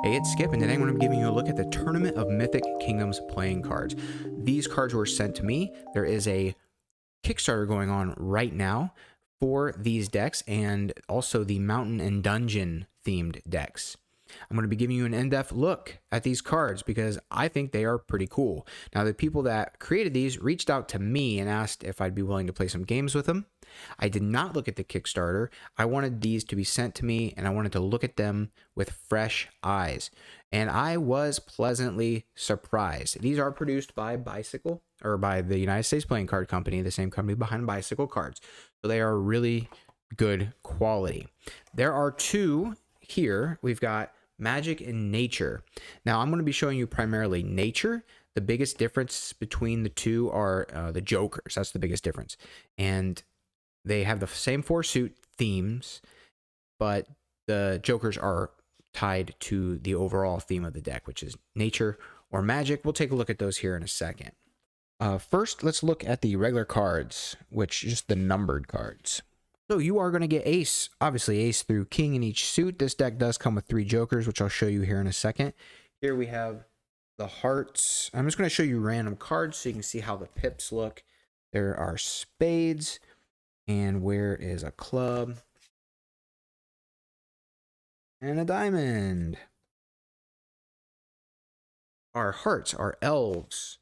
Hey, it's Skip, and today I'm going to be giving you a look at the Tournament of Mythic Kingdoms Playing Cards. These cards were sent to me. There is a Kickstarter going on right now for these decks and also the Mountain and Dungeon themed decks. I'm going to be giving you an in-depth look at these cards because I think they are pretty cool. Now, the people that created these reached out to me and asked if I'd be willing to play some games with them. I did not look at the Kickstarter. I wanted these to be sent to me and I wanted to look at them with fresh eyes. And I was pleasantly surprised. These are produced by Bicycle, or by the United States Playing Card Company, the same company behind Bicycle Cards. So they are really good quality. There are two here. We've got Magic and Nature. Now I'm going to be showing you primarily Nature. The biggest difference between the two are the Jokers. That's the biggest difference. And they have the same four suit themes, but the Jokers are tied to the overall theme of the deck, which is Nature or Magic. We'll take a look at those here in a second. First, let's look at the regular cards, which is just the numbered cards. So you are going to get Ace, obviously Ace through King in each suit. This deck does come with 3 Jokers, which I'll show you here in a second. Here we have the Hearts. I'm just going to show you random cards so you can see how the pips look. There are Spades, and where is a Club? And a Diamond. Our Hearts are Elves.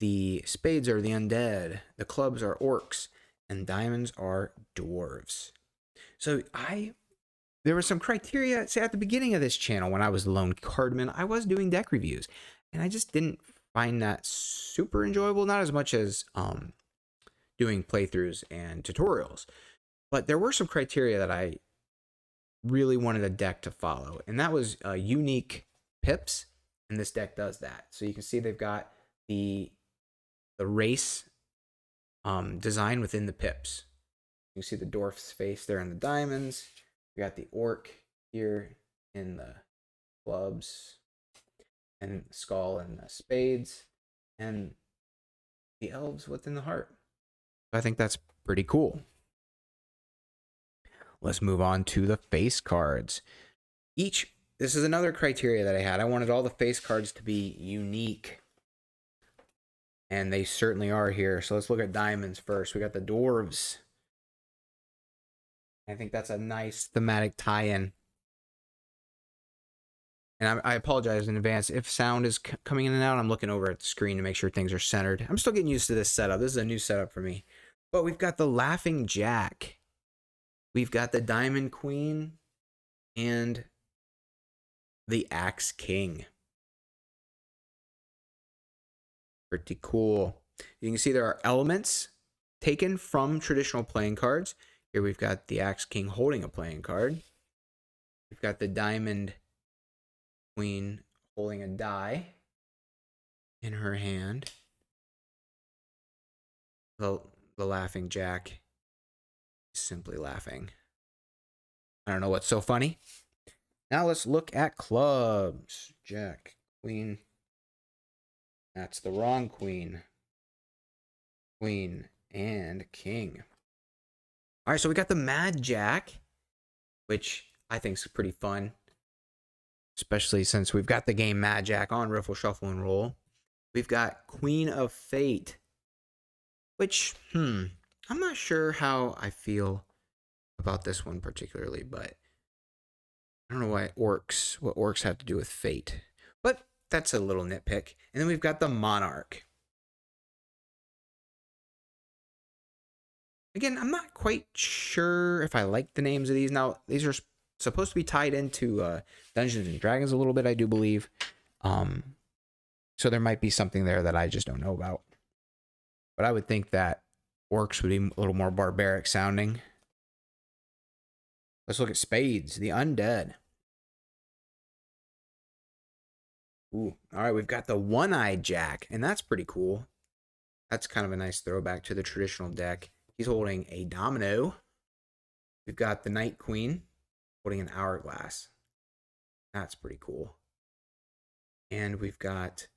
The Spades are the Undead. The Clubs are Orcs. And Diamonds are Dwarves. So there was some criteria. See, at the beginning of this channel, when I was Lone Cardman, I was doing deck reviews. And I just didn't find that super enjoyable. Not as much as doing playthroughs and tutorials. But there were some criteria that I really wanted a deck to follow. And that was unique pips. And this deck does that. So you can see they've got the race design within the pips. You can see the dwarf's face there in the diamonds. We got the orc here in the clubs, and skull and the spades, and the elves within the heart. I think that's pretty cool. Let's move on to the face cards. This is another criteria that I had. I wanted all the face cards to be unique. And they certainly are here. So let's look at diamonds first. We got the dwarves. I think that's a nice thematic tie-in. And I apologize in advance if sound is coming in and out. I'm looking over at the screen to make sure things are centered. I'm still getting used to this setup. This is a new setup for me. But we've got the Laughing Jack. We've got the Diamond Queen and the Axe King. Pretty cool. You can see there are elements taken from traditional playing cards. Here we've got the Axe King holding a playing card. We've got the Diamond Queen holding a die in her hand. The Laughing Jack is simply laughing. I don't know what's so funny. Now let's look at clubs. Jack, Queen. That's the wrong queen. Queen and king. All right, so we got the Mad Jack, which I think is pretty fun, especially since we've got the game Mad Jack on Riffle, Shuffle, and Roll. We've got Queen of Fate, which, I'm not sure how I feel about this one particularly, but I don't know what orcs have to do with fate. But that's a little nitpick. And then we've got the Monarch. Again, I'm not quite sure if I like the names of these. Now, these are supposed to be tied into Dungeons and Dragons a little bit, I do believe. So there might be something there that I just don't know about. But I would think that orcs would be a little more barbaric sounding. Let's look at Spades, the Undead. Ooh, all right, we've got the One-Eyed Jack, and that's pretty cool. That's kind of a nice throwback to the traditional deck. He's holding a domino. We've got the Night Queen holding an hourglass. That's pretty cool. And we've got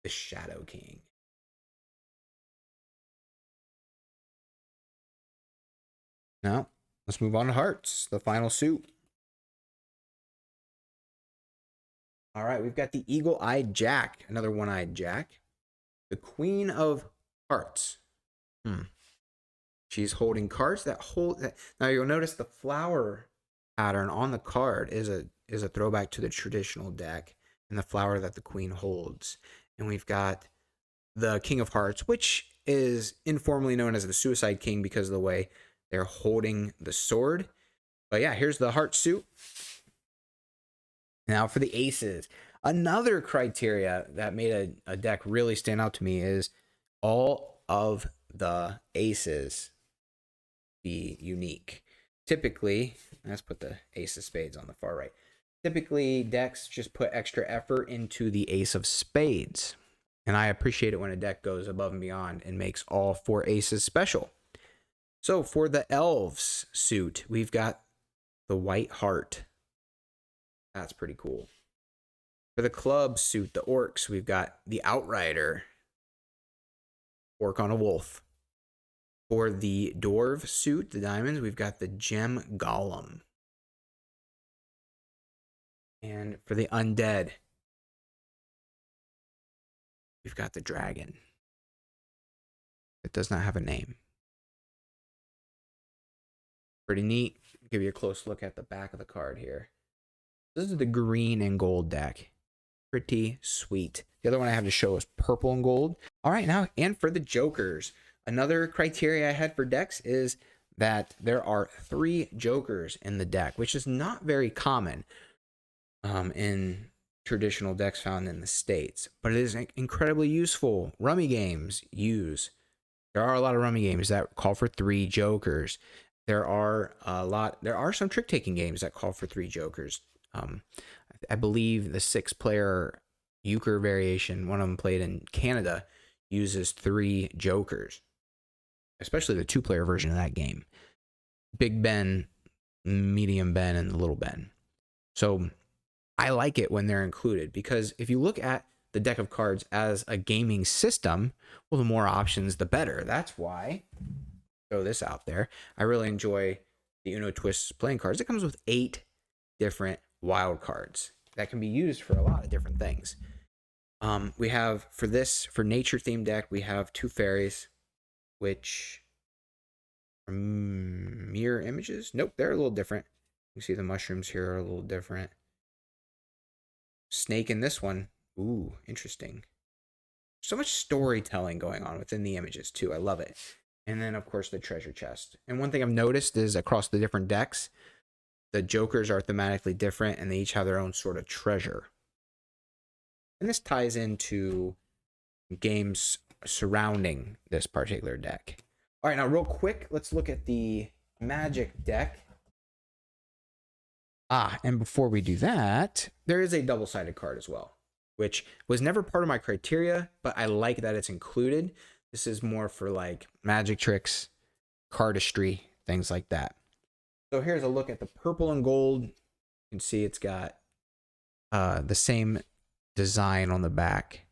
the Shadow King. Now, let's move on to Hearts, the final suit. All right, we've got the Eagle-Eyed Jack, another one-eyed Jack. The Queen of Hearts. She's holding cards that hold that. Now you'll notice the flower pattern on the card is a throwback to the traditional deck and the flower that the queen holds. And we've got the King of Hearts, which is informally known as the Suicide King because of the way they're holding the sword. But yeah, here's the heart suit. Now for the aces. Another criteria that made a deck really stand out to me is all of the aces be unique. Typically, let's put the ace of spades on the far right. Typically, decks just put extra effort into the ace of spades. And I appreciate it when a deck goes above and beyond and makes all 4 aces special. So for the elves suit, we've got the white heart. That's pretty cool. For the club suit, the orcs, we've got the outrider. Orc on a wolf. For the dwarf suit, the diamonds, we've got the gem golem. And for the undead, we've got the dragon. It does not have a name. Pretty neat. I'll give you a close look at the back of the card here. This is the green and gold deck. Pretty sweet. The other one I have to show is purple and gold. All right, now, and for the jokers. Another criteria I had for decks is that there are 3 jokers in the deck, which is not very common in traditional decks found in the States, but it is incredibly useful. Rummy games use. There are a lot of rummy games that call for 3 jokers. There are some trick-taking games that call for 3 jokers. I believe the 6-player euchre variation, one of them played in Canada, uses 3 jokers, especially the 2-player version of that game. Big Ben, medium Ben, and the little Ben. So I like it when they're included because if you look at the deck of cards as a gaming system, well, the more options, the better. That's why, throw this out there, I really enjoy the Uno Twist playing cards. It comes with 8 different wild cards that can be used for a lot of different things. We have for nature themed deck, we have 2 fairies, which are mirror images. Nope, they're a little different. You see the mushrooms here are a little different. Snake in this one. Ooh, interesting. So much storytelling going on within the images too. I love it. And then of course the treasure chest. And one thing I've noticed is across the different decks, the jokers are thematically different and they each have their own sort of treasure. And this ties into games surrounding this particular deck. All right, now real quick, let's look at the Magic deck. And before we do that, there is a double-sided card as well, which was never part of my criteria, but I like that it's included. This is more for like magic tricks, cardistry, things like that. So here's a look at the purple and gold. You can see it's got the same design on the back.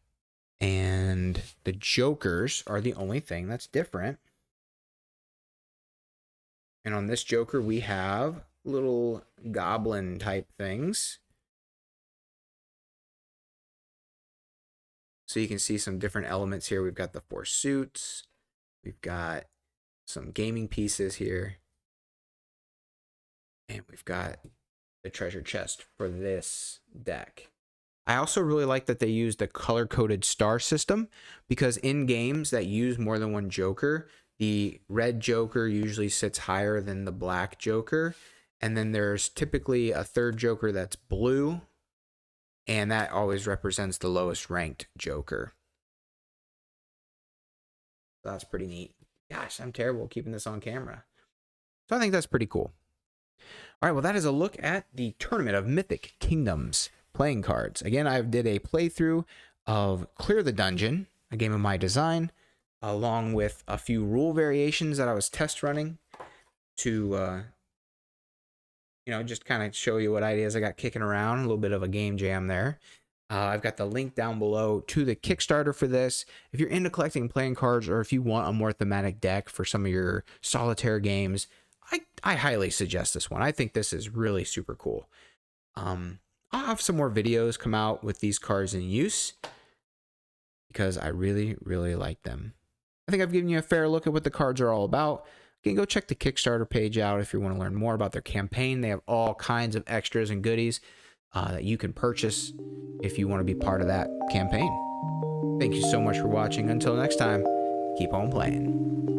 And the jokers are the only thing that's different. And on this joker, we have little goblin type things. So you can see some different elements here. We've got the 4 suits. We've got some gaming pieces here. And we've got the treasure chest for this deck. I also really like that they use the color-coded star system because in games that use more than one joker, the red joker usually sits higher than the black joker. And then there's typically a 3rd joker that's blue, and that always represents the lowest ranked joker. So that's pretty neat. Gosh, I'm terrible keeping this on camera. So I think that's pretty cool. All right, well, that is a look at the Tournament of Mythic Kingdoms Playing Cards. Again, I did a playthrough of Clear the Dungeon, a game of my design, along with a few rule variations that I was test running to just kind of show you what ideas I got kicking around, a little bit of a game jam there. I've got the link down below to the Kickstarter for this. If you're into collecting playing cards or if you want a more thematic deck for some of your solitaire games, I highly suggest this one. I think this is really super cool. I'll have some more videos come out with these cards in use because I really, really like them. I think I've given you a fair look at what the cards are all about. You can go check the Kickstarter page out if you want to learn more about their campaign. They have all kinds of extras and goodies that you can purchase if you want to be part of that campaign. Thank you so much for watching. Until next time, keep on playing.